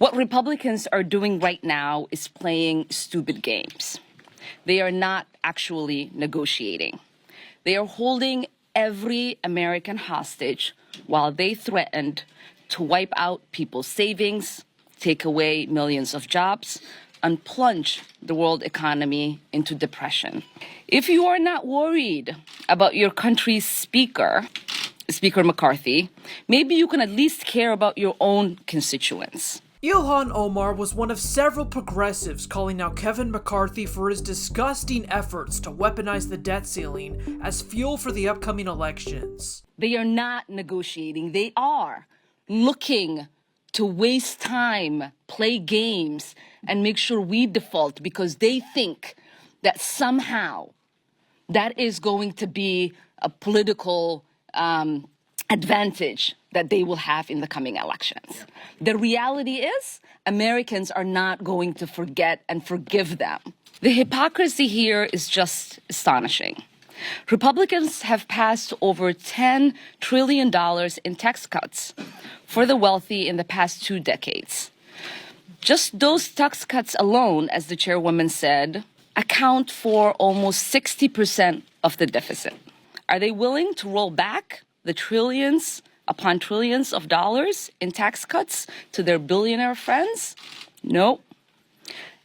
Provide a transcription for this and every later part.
What Republicans are doing right now is playing stupid games. They are not actually negotiating. They are holding every American hostage while they threatened to wipe out people's savings, take away millions of jobs, and plunge the world economy into depression. If you are not worried about your country's Speaker McCarthy, maybe you can at least care about your own constituents. Ilhan Omar was one of several progressives calling out Kevin McCarthy for his disgusting efforts to weaponize the debt ceiling as fuel for the upcoming elections. They are not negotiating. They are looking to waste time, play games, and make sure we default because they think that somehow that is going to be a political advantage that they will have in the coming elections. The reality is Americans are not going to forget and forgive them. The hypocrisy here is just astonishing. Republicans have passed over $10 trillion in tax cuts for the wealthy in the past 2 decades. Just those tax cuts alone, as the chairwoman said, account for almost 60% of the deficit. Are they willing to roll back the trillions upon trillions of dollars in tax cuts to their billionaire friends? No.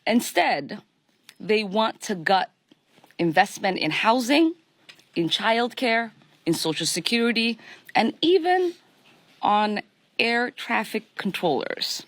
Instead, they want to gut investment in housing, in childcare, in Social Security, and even on air traffic controllers.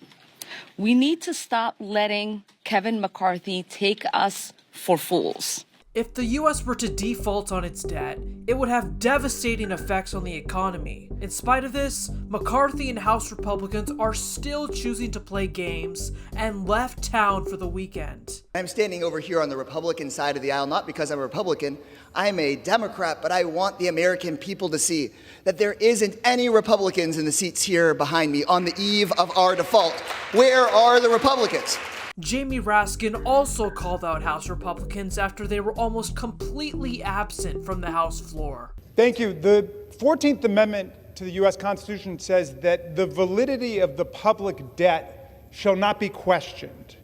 We need to stop letting Kevin McCarthy take us for fools. If the US were to default on its debt, it would have devastating effects on the economy. In spite of this, McCarthy and House Republicans are still choosing to play games and left town for the weekend. I'm standing over here on the Republican side of the aisle, not because I'm a Republican. I'm a Democrat, but I want the American people to see that there isn't any Republicans in the seats here behind me on the eve of our default. Where are the Republicans? Jamie Raskin also called out House Republicans after they were almost completely absent from the House floor. Thank you. The 14th Amendment to the U.S. Constitution says that the validity of the public debt shall not be questioned.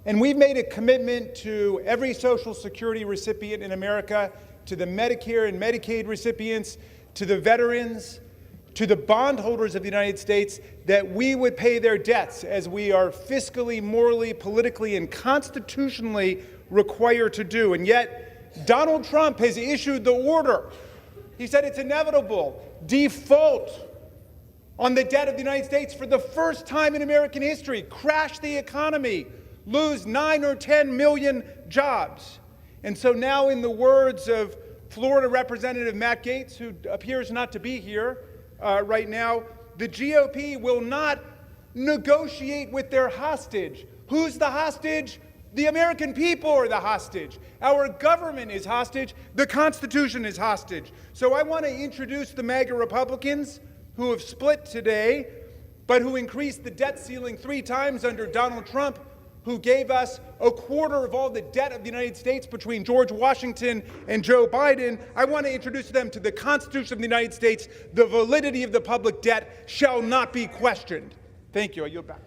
And we've made a commitment to every Social Security recipient in America, to the Medicare and Medicaid recipients, to the veterans, to the bondholders of the United States, that we would pay their debts as we are fiscally, morally, politically, and constitutionally required to do. And yet, Donald Trump has issued the order. He said it's inevitable. Default on the debt of the United States for the first time in American history. Crash the economy. Lose 9 or 10 million jobs. And so now, in the words of Florida Representative Matt Gaetz, who appears not to be here right now, the GOP will not negotiate with their hostage. Who's the hostage? The American people are the hostage. Our government is hostage. The Constitution is hostage. So I want to introduce the MAGA Republicans who have split today, but who increased the debt ceiling 3 times under Donald Trump, who gave us a quarter of all the debt of the United States between George Washington and Joe Biden. I want to introduce them to the Constitution of the United States. The validity of the public debt shall not be questioned. Thank you. I yield back.